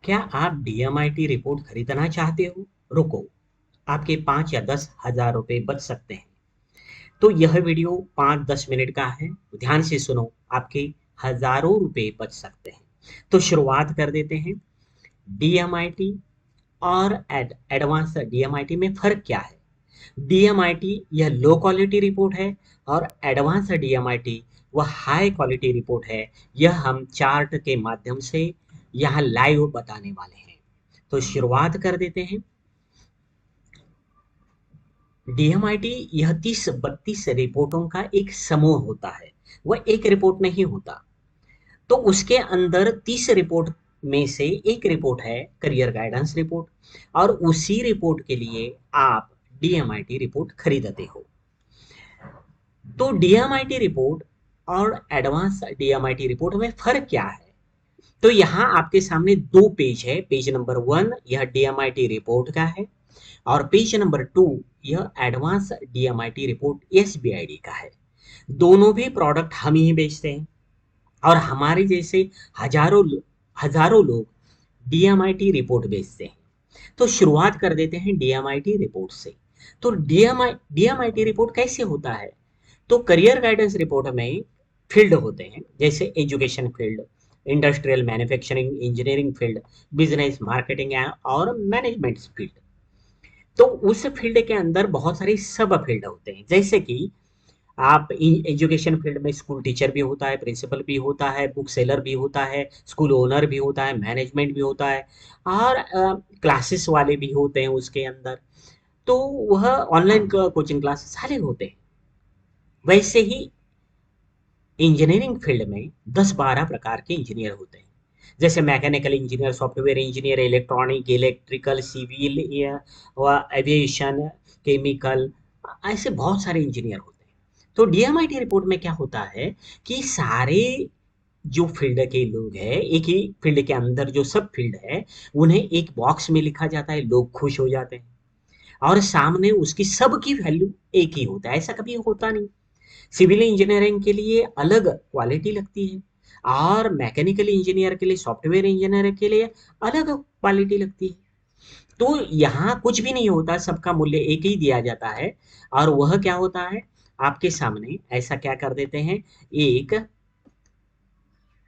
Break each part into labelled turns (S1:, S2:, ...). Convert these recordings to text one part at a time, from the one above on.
S1: क्या आप DMIT report खरीदना चाहते हो? रुको, आपके 5 या 10,000 रुपए बच सकते हैं। तो यह वीडियो 5-10 मिनट का है, ध्यान से सुनो, आपके हजारों रुपए बच सकते हैं। तो शुरुआत कर देते हैं। डीएमआईटी और एडवांस डीएमआईटी में फर्क क्या है? डीएमआईटी यह लो क्वालिटी रिपोर्ट है और एडवांस डीएमआईटी वह हाई क्वालिटी रिपोर्ट है। यह हम चार्ट के माध्यम से यहाँ लाइव बताने वाले हैं। तो शुरुआत कर देते हैं। डीएमआईटी यह 30-32 रिपोर्टों का एक समूह होता है, वह एक रिपोर्ट नहीं होता। तो उसके अंदर 30 रिपोर्ट में से एक रिपोर्ट है करियर गाइडेंस रिपोर्ट, और उसी रिपोर्ट के लिए आप डीएमआईटी रिपोर्ट खरीदते हो। तो डीएमआईटी रिपोर्ट और एडवांस डीएमआईटी रिपोर्ट में फर्क क्या है? तो यहाँ आपके सामने दो पेज है। पेज नंबर 1 यह डीएमआईटी रिपोर्ट का है, और पेज नंबर 2 यह एडवांस डीएमआईटी रिपोर्ट एसबीआईडी का है। दोनों भी प्रोडक्ट हम ही बेचते हैं, और हमारे जैसे हजारों लोग डीएमआईटी रिपोर्ट बेचते हैं। तो शुरुआत कर देते हैं डीएमआईटी रिपोर्ट से। तो डीएमआईटी रिपोर्ट कैसे होता है? तो करियर गाइडेंस रिपोर्ट में फील्ड होते हैं, जैसे education field, industrial manufacturing engineering field, business marketing और मैनेजमेंट फील्ड। तो उस फील्ड के अंदर बहुत सारे सब फील्ड होते हैं, जैसे कि आप एजुकेशन फील्ड में स्कूल टीचर भी होता है, प्रिंसिपल भी होता है, बुक सेलर भी होता है, स्कूल ओनर भी होता है, मैनेजमेंट भी होता है, और क्लासेस वाले भी होते हैं उसके अंदर। तो वह ऑनलाइन कोचिंग क्लास सारे होते हैं। वैसे ही इंजीनियरिंग फील्ड में 10-12 प्रकार के इंजीनियर होते हैं, जैसे mechanical engineer, software engineer, electronic, electrical, civil व एविएशन, केमिकल, ऐसे बहुत सारे इंजीनियर होते हैं। तो डीएमआईटी रिपोर्ट में क्या होता है कि सारे जो फील्ड के लोग हैं, एक ही फील्ड के अंदर जो सब फील्ड है, उन्हें एक बॉक्स में लिखा जाता है, लोग खुश हो जाते हैं, और सामने उसकी सबकी वैल्यू एक ही होता है। ऐसा कभी होता नहीं। सिविल इंजीनियरिंग के लिए अलग क्वालिटी लगती है, और मैकेनिकल इंजीनियर के लिए, सॉफ्टवेयर इंजीनियर के लिए अलग क्वालिटी लगती है। तो यहाँ कुछ भी नहीं होता, सबका मूल्य एक ही दिया जाता है। और वह क्या होता है, आपके सामने ऐसा क्या कर देते हैं, एक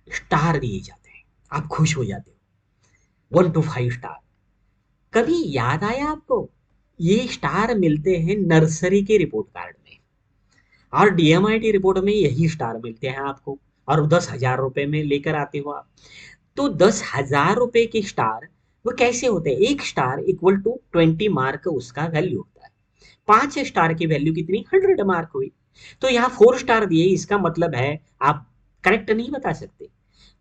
S1: स्टार दिए जाते हैं, आप खुश हो जाते हो, 1 to 5 स्टार। कभी याद आया आपको? ये स्टार मिलते हैं नर्सरी के रिपोर्ट कार्ड में, और डीएमआईटी रिपोर्ट में यही स्टार मिलते हैं आपको, और 10,000 रुपए में लेकर आते हो आप। तो 10,000 रुपए के स्टार वो कैसे होते हैं? एक स्टार इक्वल टू 20 मार्क उसका वैल्यू होता है। 5 स्टार की वैल्यू कितनी? 100 मार्क हुई। तो यहाँ 4 स्टार दिए, इसका मतलब है आप करेक्ट नहीं बता सकते।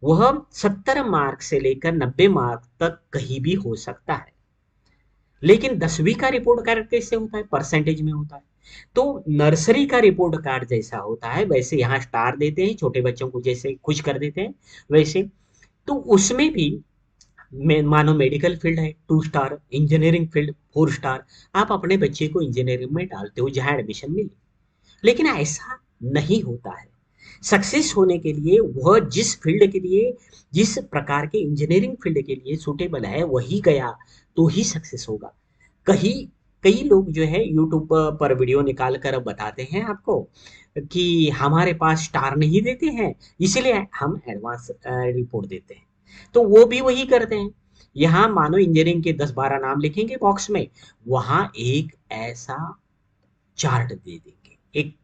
S1: वह 70 मार्क से लेकर 90 मार्क तक कहीं भी हो सकता है। लेकिन 10वीं का रिपोर्ट कार्ड कैसे होता है? परसेंटेज में होता है। तो नर्सरी का रिपोर्ट कार्ड जैसा होता है, वैसे यहाँ स्टार देते हैं, छोटे बच्चों को जैसे खुश कर देते हैं वैसे। तो उसमें भी मानो मेडिकल फील्ड है 2 स्टार, इंजीनियरिंग फील्ड 4 स्टार, आप अपने बच्चे को इंजीनियरिंग में डालते हो जहां एडमिशन मिले। लेकिन ऐसा नहीं होता है। सक्सेस होने के लिए वह जिस फील्ड के लिए, जिस प्रकार के इंजीनियरिंग फील्ड के लिए सूटेबल है, वही गया तो ही सक्सेस होगा। कहीं कई लोग जो है यूट्यूब पर वीडियो निकाल कर बताते हैं आपको कि हमारे पास स्टार नहीं देते हैं, इसलिए हम एडवांस रिपोर्ट देते हैं। तो वो भी वही करते हैं। यहाँ मानो इंजीनियरिंग के 10-12 नाम लिखेंगे बॉक्स में, वहां एक ऐसा चार्ट दे देंगे, एक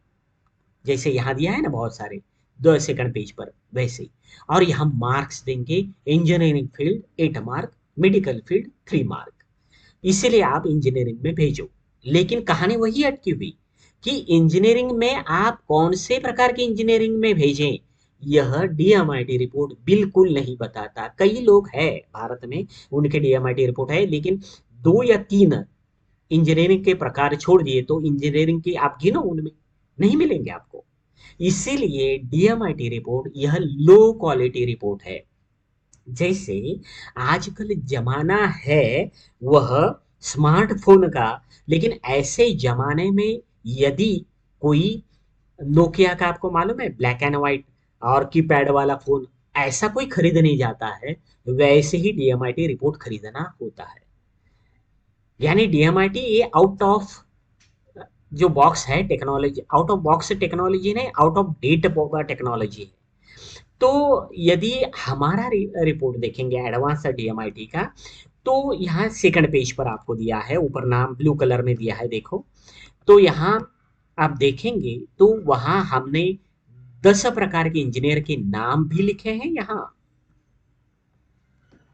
S1: जैसे यहाँ दिया है ना बहुत सारे, 2 सेकंड पेज पर वैसे ही। और यहाँ मार्क्स देंगे, engineering field 8 mark, medical field 3 mark, इसीलिए आप इंजीनियरिंग में भेजो। लेकिन कहानी वही अटकी हुई कि इंजीनियरिंग में आप कौन से प्रकार की इंजीनियरिंग में भेजें, यह डीएमआईटी रिपोर्ट बिल्कुल नहीं बताता। कई लोग हैं भारत में, उनके डीएमआईटी रिपोर्ट है, लेकिन 2 या 3 इंजीनियरिंग के प्रकार छोड़ दिए तो इंजीनियरिंग की आप गिनो, उनमें नहीं मिलेंगे आपको। इसीलिए डीएमआईटी रिपोर्ट यह लो क्वालिटी रिपोर्ट है। जैसे आजकल जमाना है वह स्मार्टफोन का, लेकिन ऐसे जमाने में यदि कोई नोकिया का, आपको मालूम है, ब्लैक एंड व्हाइट और कीपैड वाला फोन, ऐसा कोई खरीद नहीं जाता है, वैसे ही डीएमआईटी रिपोर्ट खरीदना होता है। यानी डीएमआईटी ये आउट ऑफ जो बॉक्स है technology, out of box technology नहीं, आउट ऑफ डेट टेक्नोलॉजी है। तो यदि हमारा रिपोर्ट देखेंगे एडवांस डीएमआईटी का, तो यहाँ सेकंड पेज पर आपको दिया है, ऊपर नाम ब्लू कलर में दिया है देखो। तो यहाँ आप देखेंगे तो वहाँ हमने 10 प्रकार के इंजीनियर के नाम भी लिखे हैं यहाँ,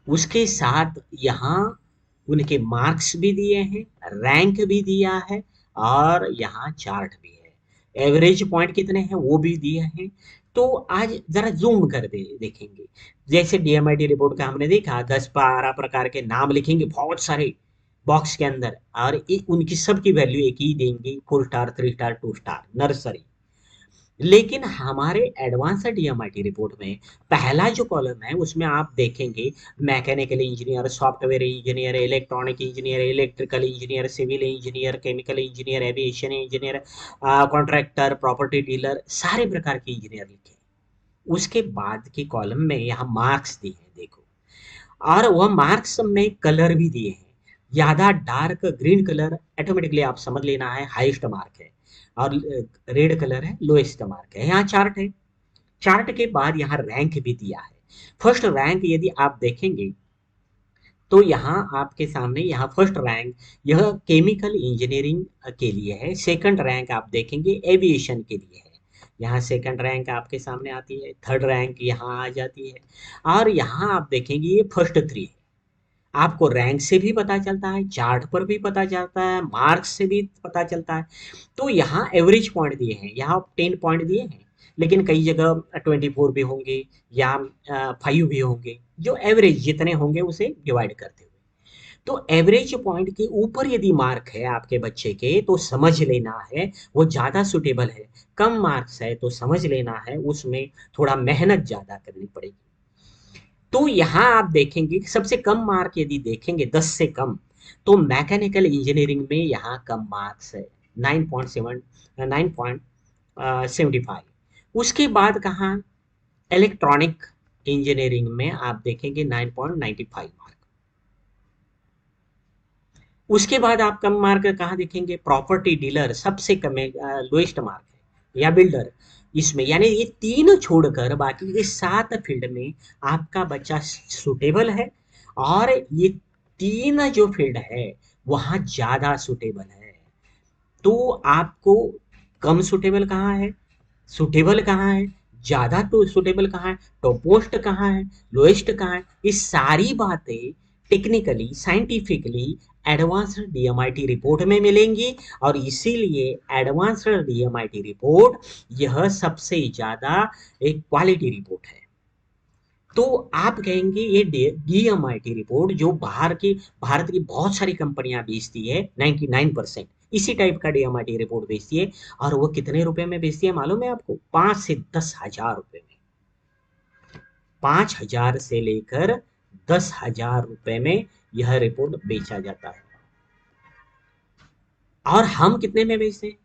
S1: उसके साथ यहाँ उनके मार्क्स भी दिए हैं, रैंक भी दिया है, और यहाँ चार्ट भी है, एवरेज पॉइंट कितने हैं वो भी दिए हैं। तो आज जरा जूम कर देखेंगे, जैसे डीएमआईटी रिपोर्ट का हमने देखा 10-12 प्रकार के नाम लिखेंगे बहुत सारे बॉक्स के अंदर, और उनकी सबकी वैल्यू एक ही देंगे, 4 स्टार, 3 स्टार, 2 स्टार, नर्सरी। लेकिन हमारे एडवांस डीएमआईटी रिपोर्ट में पहला जो कॉलम है उसमें आप देखेंगे mechanical engineer, software engineer, electronic engineer, electrical engineer, civil engineer, chemical engineer, aviation engineer, contractor, property dealer, सारे प्रकार के इंजीनियर लिखे। उसके बाद के कॉलम में यहाँ मार्क्स दिए हैं देखो, और वह मार्क्स में कलर भी दिए हैं। ज्यादा डार्क ग्रीन कलर ऑटोमेटिकली आप समझ लेना है हाईएस्ट मार्क है, और रेड कलर है लोएस्ट मार्क है। यहाँ चार्ट है, चार्ट के बाद यहाँ रैंक भी दिया है। फर्स्ट रैंक यदि आप देखेंगे तो यहाँ आपके सामने यहाँ फर्स्ट रैंक यह केमिकल इंजीनियरिंग के लिए है, सेकंड रैंक आप देखेंगे एविएशन के लिए है, यहाँ सेकंड रैंक आपके सामने आती है, थर्ड रैंक यहाँ आ जाती है, और यहाँ आप देखेंगे ये फर्स्ट थ्री है। आपको रैंक से भी पता चलता है, चार्ट पर भी पता चलता है, मार्क्स से भी पता चलता है। तो यहाँ एवरेज पॉइंट दिए हैं, यहाँ 10 पॉइंट दिए हैं, लेकिन कई जगह 24 भी होंगे या 5 भी होंगे, जो एवरेज जितने होंगे उसे डिवाइड करते हुए। तो एवरेज पॉइंट के ऊपर यदि मार्क है आपके बच्चे के तो समझ लेना है वो ज़्यादा सुटेबल है, कम मार्क्स है तो समझ लेना है उसमें थोड़ा मेहनत ज़्यादा करनी पड़ेगी। तो यहाँ आप देखेंगे सबसे कम मार्क यदि देखेंगे 10 से कम, तो मैकेनिकल इंजीनियरिंग में यहाँ कम मार्क्स है 9.7 9.75। उसके बाद कहाँ इलेक्ट्रॉनिक इंजीनियरिंग में आप देखेंगे 9.95 मार्क। उसके बाद आप कम मार्क कहाँ देखेंगे, प्रॉपर्टी डीलर सबसे कम लोएस्ट मार्क है, या बिल्डर। इसमें यानी ये तीन छोड़कर बाकी ये 7 फील्ड में आपका बच्चा सुटेबल है, और ये तीन जो फील्ड है वहाँ ज्यादा सुटेबल है। तो आपको कम सुटेबल कहाँ है, सुटेबल कहाँ है, ज्यादा तो सुटेबल कहाँ है, टॉप मोस्ट कहाँ है, लोएस्ट कहाँ है, ये सारी बातें technically scientifically advanced DMIT report में मिलेंगी। और इसीलिए एडवांस्ड डीएमआईटी रिपोर्ट यह सबसे ज्यादा एक क्वालिटी रिपोर्ट है। तो आप कहेंगे ये डीएमआईटी रिपोर्ट जो भारत की बहुत सारी कंपनियां बेचती है, 99% इसी टाइप का डीएमआईटी रिपोर्ट बेचती है, और वो कितने रुपए में बेचती है मालूम है आपको, 5 से 10 हजार रुपए में, 5 हजार से लेकर 10 हजार रुपए में यह रिपोर्ट बेचा जाता है। और हम कितने में बेचते हैं,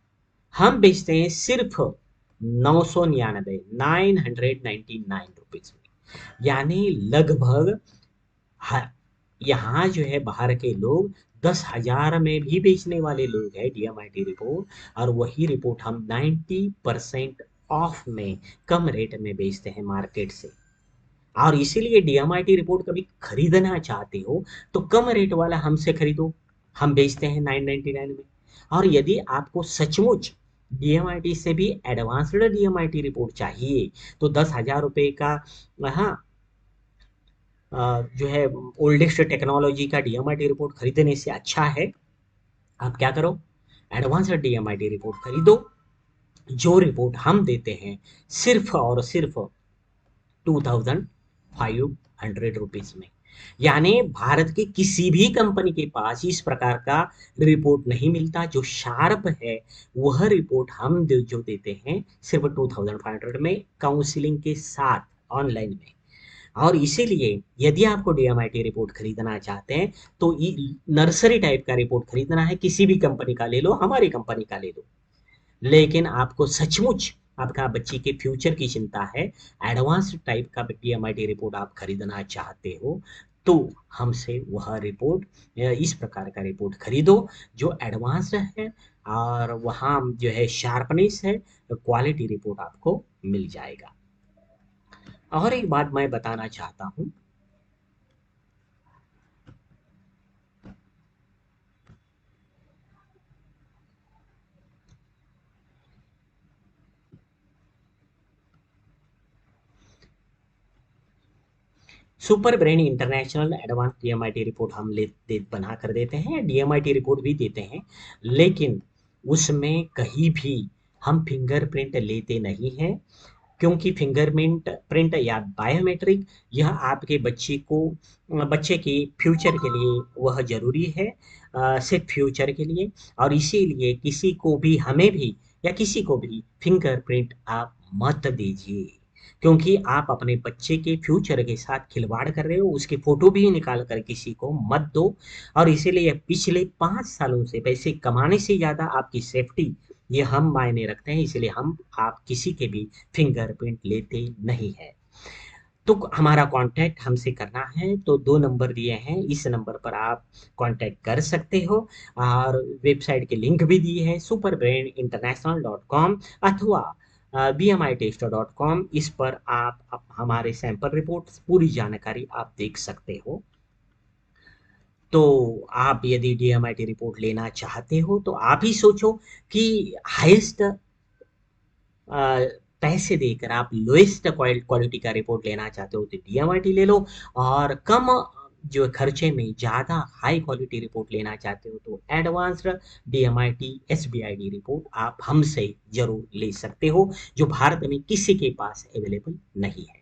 S1: हम बेचते हैं सिर्फ 999 999 रुपीज में। यानी लगभग यहाँ जो है बाहर के लोग 10 हजार में भी बेचने वाले लोग हैं डीएमआईटी रिपोर्ट, और वही रिपोर्ट हम 90% ऑफ में कम रेट में बेचते हैं मार्केट से। और इसीलिए डीएमआईटी रिपोर्ट कभी खरीदना चाहते हो तो कम रेट वाला हमसे खरीदो, हम बेचते हैं 999 में। और यदि आपको सचमुच डीएमआईटी से भी एडवांस्ड डीएमआईटी रिपोर्ट चाहिए तो 10 हजार रुपये का, हाँ, जो है ओल्डेस्ट टेक्नोलॉजी का डीएमआईटी रिपोर्ट खरीदने से अच्छा है आप क्या करो, एडवांस्ड डीएमआईटी रिपोर्ट खरीदो, जो रिपोर्ट हम देते हैं सिर्फ और सिर्फ 2500 रुपीज में। यानी भारत की किसी भी कंपनी के पास इस प्रकार का रिपोर्ट नहीं मिलता जो शार्प है। वह रिपोर्ट हम जो देते हैं सिर्फ 2500 में, काउंसलिंग के साथ ऑनलाइन में। और इसीलिए यदि आपको डीएमआईटी रिपोर्ट खरीदना चाहते हैं तो नर्सरी टाइप का रिपोर्ट खरीदना है, किसी भी कंपनी का ले लो, हमारी कंपनी का ले लो, लेकिन आपको सचमुच आपका बच्चे के फ्यूचर की चिंता है, एडवांस टाइप का डीएमआईटी रिपोर्ट आप खरीदना चाहते हो, तो हमसे वह रिपोर्ट, इस प्रकार का रिपोर्ट खरीदो जो एडवांस है, और वहाँ जो है शार्पनेस है, क्वालिटी रिपोर्ट आपको मिल जाएगा। और एक बात मैं बताना चाहता हूँ, super brain international advance DMIT report हम बना कर देते हैं, डीएमआईटी रिपोर्ट भी देते हैं, लेकिन उसमें कहीं भी हम फिंगरप्रिंट लेते नहीं हैं, क्योंकि फिंगरप्रिंट प्रिंट या बायोमेट्रिक यह आपके बच्चे के फ्यूचर के लिए वह ज़रूरी है, सिर्फ फ्यूचर के लिए। और इसीलिए किसी को भी, हमें भी या किसी को भी फिंगरप्रिंट आप मत दीजिए, क्योंकि आप अपने बच्चे के फ्यूचर के साथ खिलवाड़ कर रहे हो। उसकी फ़ोटो भी निकाल कर किसी को मत दो। और इसीलिए पिछले 5 सालों से पैसे कमाने से ज़्यादा आपकी सेफ्टी, ये हम मायने रखते हैं, इसलिए हम आप किसी के भी फिंगरप्रिंट लेते नहीं हैं। तो हमारा कांटेक्ट हमसे करना है तो 2 नंबर दिए हैं, इस नंबर पर आप कांटेक्ट कर सकते हो, और वेबसाइट के लिंक भी दिए हैं superbraininternational.com अथवा bmitester.com। इस पर आप हमारे सैंपल रिपोर्ट पूरी जानकारी आप देख सकते हो। तो आप यदि डीएमआईटी रिपोर्ट लेना चाहते हो तो आप ही सोचो कि हाईएस्ट पैसे देकर आप लोएस्ट क्वालिटी का रिपोर्ट लेना चाहते हो तो डीएमआईटी ले लो, और कम जो खर्चे में ज़्यादा हाई क्वालिटी रिपोर्ट लेना चाहते हो तो एडवांस्ड डीएमआईटी एसबीआईडी रिपोर्ट आप हमसे ज़रूर ले सकते हो, जो भारत में किसी के पास अवेलेबल नहीं है।